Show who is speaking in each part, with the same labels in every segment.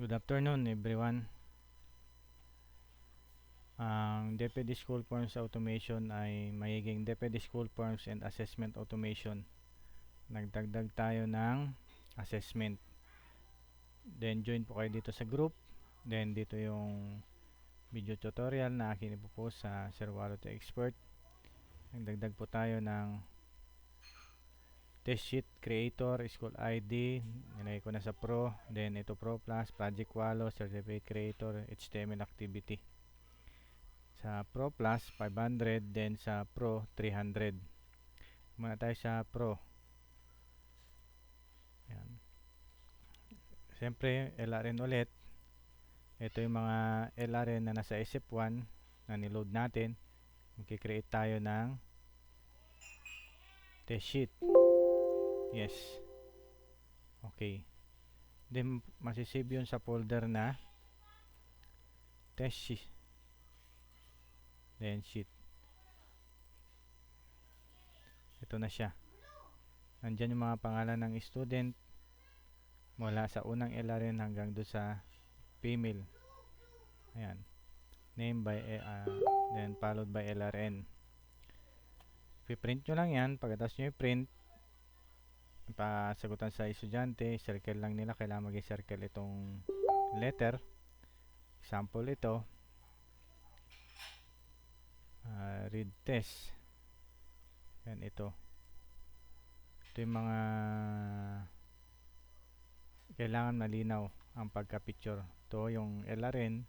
Speaker 1: Good afternoon everyone. Ang DepEd School Forms Automation ay magiging DepEd School Forms and Assessment Automation. Nagdagdag tayo ng assessment. Then join po kayo dito sa group. Then dito yung video tutorial na akin ipopost sa Sir Wallet Expert. Nagdagdag po tayo ng test sheet creator, school ID, nilagay ko na sa Pro. Then ito Pro Plus, Project Wallo, Certificate Creator, HTML Activity. Sa Pro Plus 500, then sa Pro 300. Muna tayo sa Pro. Ayan. Siyempre LRN ulit. Ito yung mga LRN na nasa SF1 na niload natin. Magkikreate tayo ng test sheet. Yes. Okay. Then masisave yun sa folder na test sheet. Then sheet. Ito na siya. Nandyan yung mga pangalan ng student mula sa unang LRN hanggang doon sa female. Ayan. Name by then followed by LRN. I-print nyo lang yan. Pagkatapos nyo i-print, pasagutan sa estudyante, circle lang nila. Kailangan mag-circle itong letter. Example ito. Read test. Yan ito. Ito yung mga kailangan malinaw ang pagka-picture. Ito yung LRN.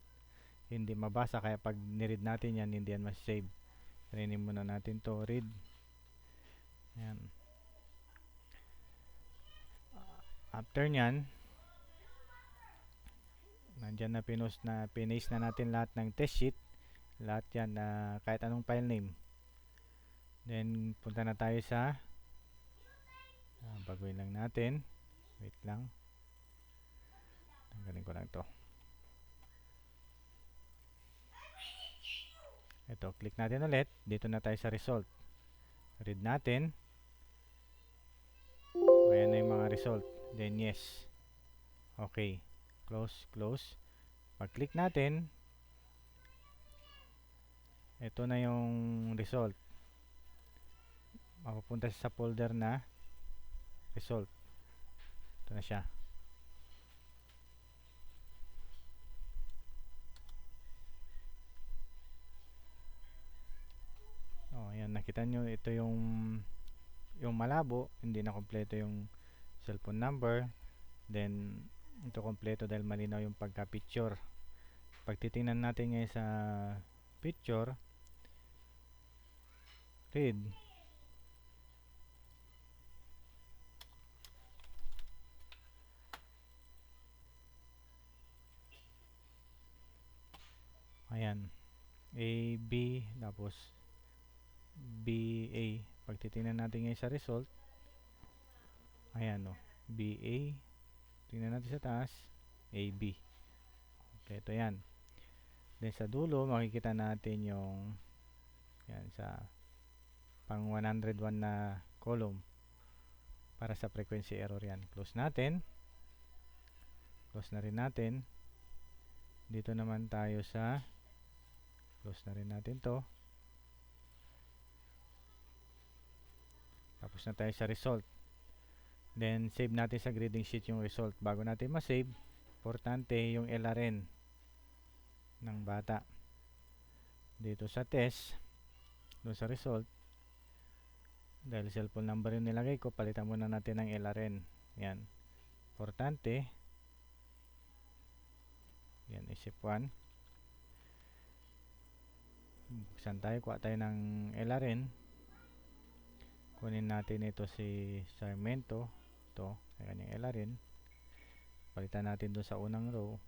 Speaker 1: Hindi mabasa kaya pag niread natin yan, hindi yan mas-save. Training muna natin to read. Ayan. After nyan, nandyan na pinost na natin lahat ng test sheet. Lahat yan na kahit anong file name. Then punta na tayo sa baguhin lang natin. Wait lang. Tanggalin ko lang to. Ito, click natin ulit. Dito na tayo sa result. Read natin. Ayan na yung mga result. Then yes. Okay. Close, close. Pag click natin, ito na yung result. Mapupunta sa folder na result. Ito na siya. Ayan, nakita nyo ito yung malabo, hindi na kompleto yung cellphone number. Then ito kompleto dahil malinaw yung pagka-picture. Pag titingnan natin ngayon sa picture, read. Ayan. A, B, tapos B, A. Pag titingnan natin ngayon sa result, ayan o. B, A. Tingnan natin sa taas. A, B. Okay, ito yan. Then sa dulo, makikita natin yung yan sa pang 101 na column para sa frequency error yan. Close natin. Close na rin natin. Dito naman tayo sa close na rin natin to. Tapos na tayo sa result. Then save natin sa grading sheet yung result. Bago natin ma-save, importante yung LRN ng bata. Dito sa test, doon sa result, dahil cellphone number yung nilagay ko, palitan muna natin ng LRN. Yan. Importante. Yan, isip 1. Buksan tayo, kuha tayo ng LRN. Kunin natin ito si Sarmiento. Ito, kanyang LRN. Palitan natin doon sa unang row.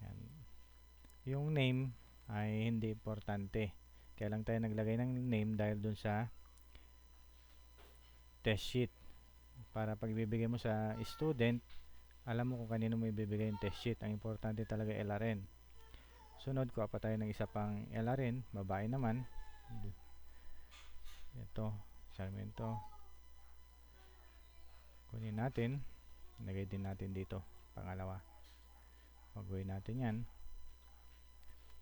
Speaker 1: Yan. Yung name ay hindi importante. Kaya lang tayo naglagay ng name dahil doon sa test sheet. Para pag ibibigay mo sa student, alam mo kung kanino mo ibibigay yung test sheet. Ang importante talaga LRN. Sunod, kuha pa tayo ng isa pang LRN. Babae naman. Ito, Sarmiento. Kunin natin. Lagay din natin dito pangalawa. Baguhin natin yan.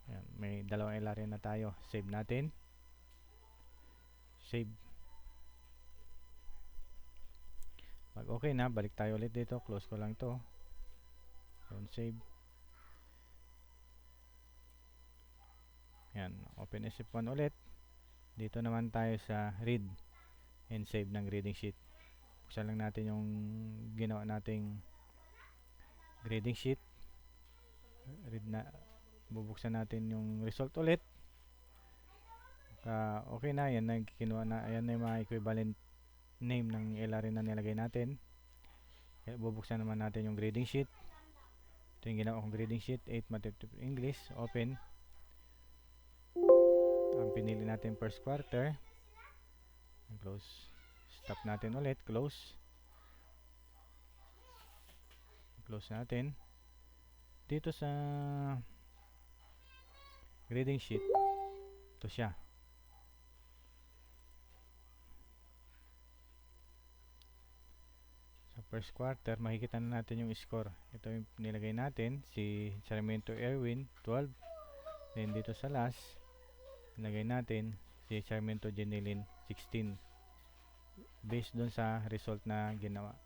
Speaker 1: Ayan, may dalawang LRN na tayo. Save natin. Save. Pag okay na, balik tayo ulit dito. Close ko lang to. Don't save. Ayan, open SF1 ulit. Dito naman tayo sa read and save ng grading sheet. Buksan lang natin yung ginawa nating grading sheet. Read na. Bubuksan natin yung result ulit. Okay na, yan na kinuha na, ayan na yung mga equivalent name ng LRN na nilagay natin. Bubuksan naman natin yung grading sheet. Ito yung ginawa kong grading sheet, 8 Mathematics English, open. Ang pinili natin first quarter. Close. Stop natin ulit, close. Close natin. Dito sa grading sheet, ito siya. Sa first quarter, makikita na natin yung score. Ito yung nilagay natin, si Sarmiento Erwin, 12. Then dito sa last, nilagay natin si Sarmiento Jenilyn, 16. Based dun sa result na ginawa.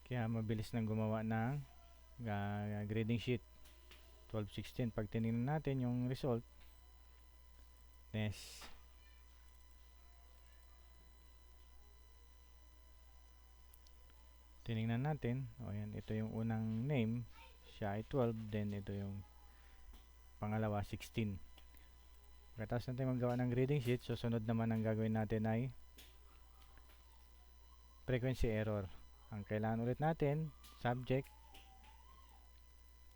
Speaker 1: Kaya mabilis nang gumawa ng grading sheet. 12-16. Pag tinignan natin yung result, next, tinignan natin, ayan, ito yung unang name, siya ay 12, then ito yung pangalawa, 16. Pagkatapos natin magawa ng grading sheet, susunod naman ang gagawin natin ay frequency error. Ang kailangan ulit natin, subject,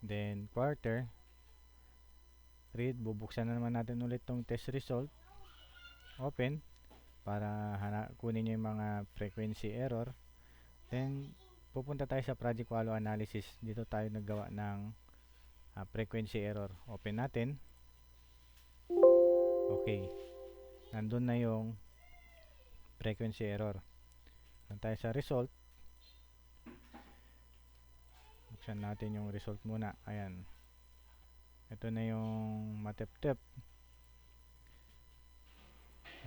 Speaker 1: then quarter, read. Bubuksan na naman natin ulit tong test result, open, para kunin nyo yung mga frequency error. Then pupunta tayo sa project wallow analysis. Dito tayo naggawa ng frequency error. Open natin. Okay, nandun na yung frequency error. Punta tayo sa result. Buksan natin yung result muna. Ayan, ito na yung matep-tep.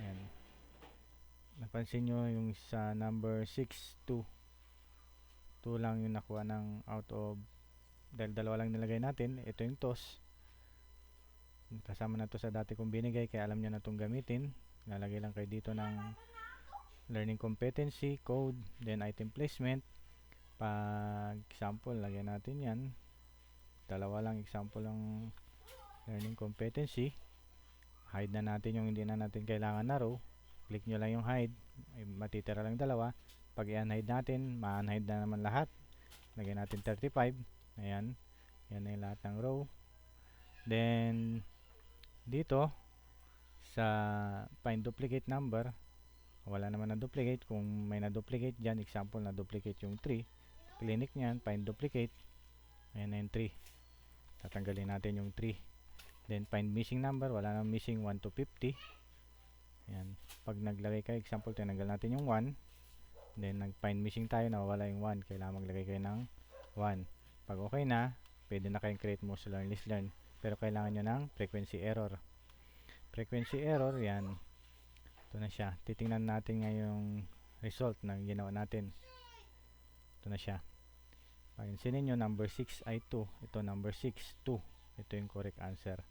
Speaker 1: Ayan, napansin nyo yung sa number 6, 2 lang yung nakuha ng out of, dahil dalawa lang nilagay natin. Ito yung toss, kasama na to sa dati kong binigay, kaya alam nyo na itong gamitin. Lalagay lang kayo dito ng learning competency, code, then item placement. Pag example, lagyan natin yan, dalawa lang example ng learning competency. Hide na natin yung hindi na natin kailangan na row. Click nyo lang yung hide, matitira lang dalawa. Pag i-unhide natin, ma-unhide na naman lahat. Lagyan natin 35. Ayan, yan na yung lahat ng row. Then dito sa find duplicate number, wala naman na duplicate. Kung may na duplicate dyan, example na duplicate yung 3, clinic nyan, find duplicate. Ayan na yung 3, tatanggalin natin yung 3. Then find missing number, wala nang missing, 1 to 50. Ayan, pag naglagay kayo, example, tinanggal natin yung 1, then nag find missing tayo, nawawala yung 1, kailangan maglagay kayo ng 1. Pag okay na, pwede na kayong create most learn, list learn. Pero kailangan nyo ng frequency error. Frequency error, yan, ito na siya. Titingnan natin ngayong result na ginawa natin. Ito na siya. Pansinin nyo, number 6 ay 2. Ito number 6, 2. Ito yung correct answer.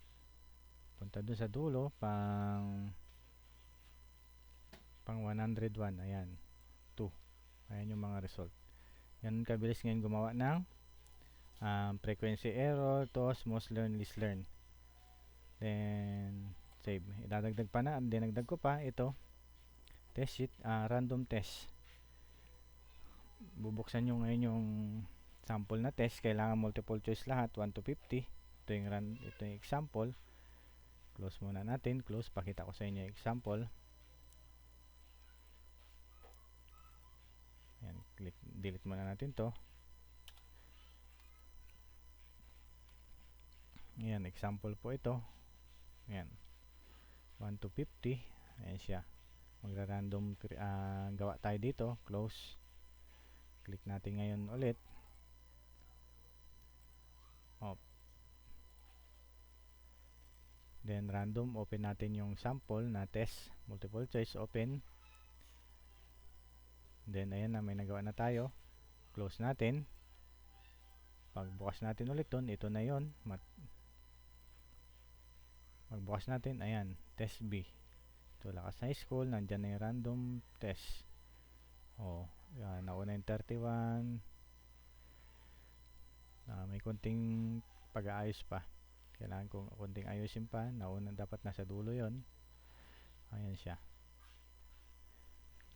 Speaker 1: Punta dun sa dulo, pang 101. Ayan, 2. Ayan yung mga result. Yan kabilis ngayon gumawa ng frequency error, toss, most learn, least learn. Then save. Idadagdag pa na, dinagdag ko pa ito, test sheet, random test. Bubuksan nyo ngayon yung sample na test. Kailangan multiple choice lahat, 1 to 50. Ito yung example. Close muna natin, close, pakita ko sa inyo yung example. Ayan, click, delete muna natin to. Ayan, example po ito. Ayan, 1 to 50. Ayan siya. Magra-random gawa tayo dito. Close. Click natin ngayon ulit. Then random, open natin yung sample na test, multiple choice, open. Then ayan na, may nagawa na tayo. Close natin. Pagbukas natin ulit dun, ito na yon. Magbukas natin, ayan, test B. Ito, Lakas High School, nandyan na yung random test. Yan, nauna yung 31. May konting pag-aayos pa. Kailangan kong konting ayusin pa. Nauna, dapat nasa dulo yon. Ayan siya.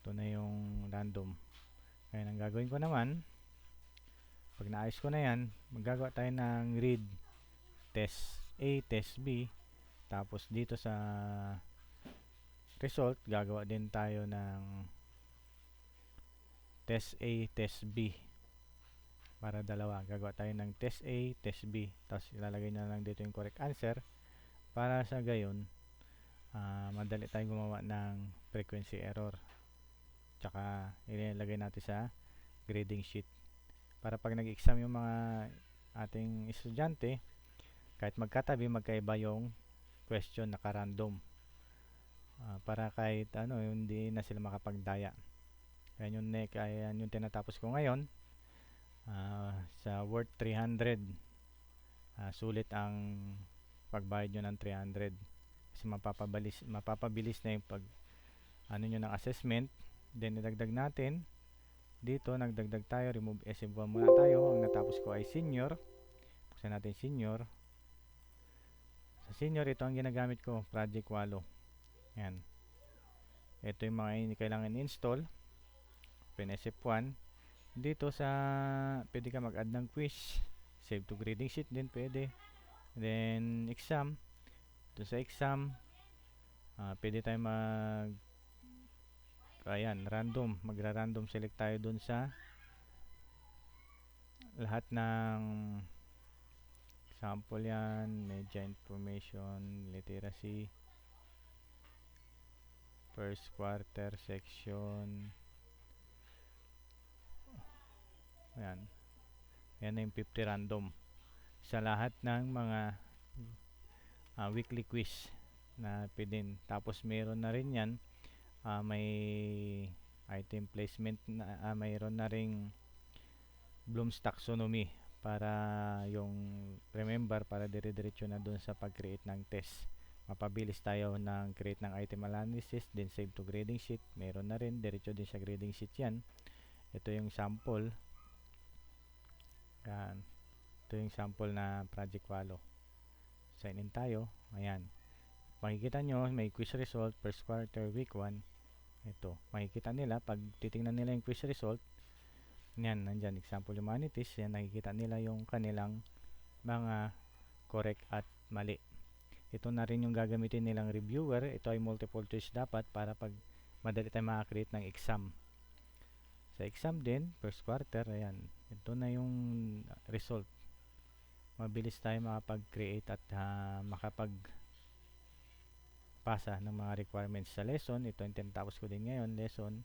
Speaker 1: Ito na yung random. Ngayon, ang gagawin ko naman, pag naayos ko na yan, magagawa tayo ng read test A, test B. Tapos dito sa result, gagawa din tayo ng test A, test B. Para dalawa. Gagawa tayo ng test A, test B. Tapos ilalagay na lang dito yung correct answer. Para sa gayon, madali tayong gumawa ng frequency error. Tsaka ilalagay natin sa grading sheet. Para pag nag-exam yung mga ating estudyante, kahit magkatabi, magkaiba yung question naka-random. Para kahit hindi na sila makapagdaya. Kaya yung tinatapos ko ngayon. Sa worth 300, sulit ang pagbayad nyo ng 300 kasi mapapabilis na yung nyo ng assessment. Then idagdag natin dito, nagdagdag tayo, remove SF1 muna tayo. Ang natapos ko ay senior. Buksan natin senior. Sa senior, ito ang ginagamit ko, Project Wallo. Yan, ito yung mga kailangan install. Open SF1. Dito sa pwede ka mag-add ng quiz, save to grading sheet din pwede. Then exam, ito sa exam, pwede tayo random, magra-random select tayo dun sa lahat ng sample yan, media information, literacy, first quarter section. Ayan. Yan na yung 50 random sa lahat ng mga weekly quiz na pwedeng. Tapos meron na rin yan, may item placement na, mayroon na ring Bloom's taxonomy para yung remember, para dire-diretso na dun sa pag-create ng test. Mapabilis tayo ng create ng item analysis, then save to grading sheet. Meron na rin, diretso din sa grading sheet yan. Ito yung sample. Yan. Ito yung sample na Project Wallo. Sign in tayo. Ayan. Makikita nyo, may quiz result, first quarter, week 1. Ito. Makikita nila, pag titingnan nila yung quiz result, yan, nandyan, example humanities, yan, nakikita nila yung kanilang mga correct at mali. Ito na rin yung gagamitin nilang reviewer. Ito ay multiple choice dapat para pag madali tayo makakreate ng exam. Sa exam din, first quarter, ayan, ito na yung result. Mabilis tayo makapag-create at makapag-pasa ng mga requirements sa lesson. Ito yung tinatapos ko din ngayon, lesson,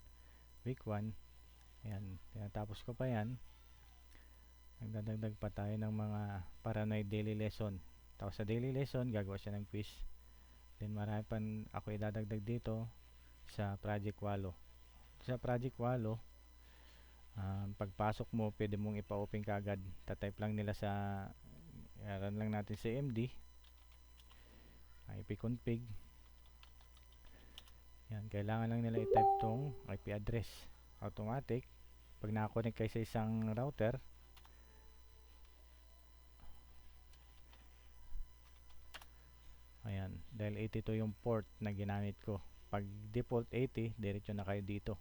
Speaker 1: week 1. Ayan, tinatapos ko pa yan. Nagdadagdag pa tayo ng mga paranoid daily lesson. Tapos sa daily lesson, gagawa siya ng quiz. Then marami pa ako idadagdag dito sa Project Wallo. Sa Project Wallo, pagpasok mo, pwede mong ipa-open kaagad. Tatype lang nila run lang natin sa MD, ipconfig. Yan, kailangan lang nila i-type tong IP address. Automatic. Pag nakakonect kayo sa isang router, ayan, dahil 82 yung port na ginamit ko. Pag default 80, diretso na kayo dito.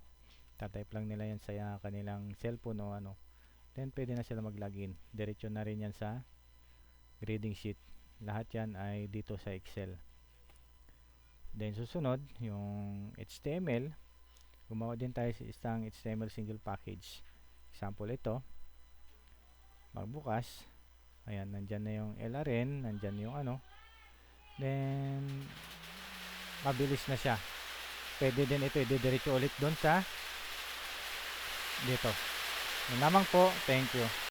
Speaker 1: Tatype lang nila yan sa kanilang cellphone o then pwede na sila mag-login. Diretso na rin yan sa grading sheet. Lahat yan ay dito sa Excel. Then susunod, yung HTML. Gumawa din tayo sa isang HTML single package. Example ito. Magbukas. Ayan, nandyan na yung LRN, nandyan yung then mabilis na siya. Pwede din ito, didiretso ulit doon sa dito. Yun lamang po. Thank you.